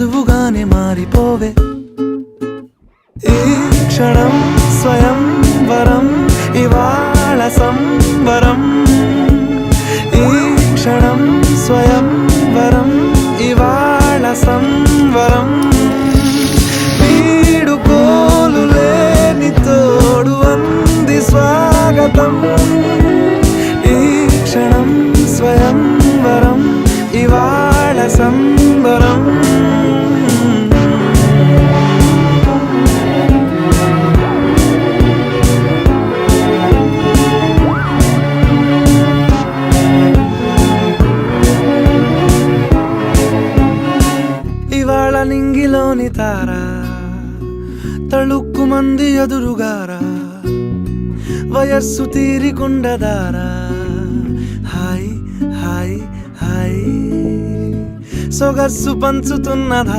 నువ్వుగానే మారిపోవే ఈ క్షణం స్వయం వరం ఇవాళ సంబరం ఈ క్షణం స్వయం వరం ఇవాళ సంవరం వీడుకోలు లేని తోడు అంది స్వాగతం ఈ క్షణం స్వయం వరం ఇవాళ సంబరం ఇవాళ నింగిలోని తార తళుక్కు మంది ఎదురుగారా వయస్సు తీరికుండదారా హాయ్ హాయ్ హాయ్ సొగస్సు పంచుతున్నదా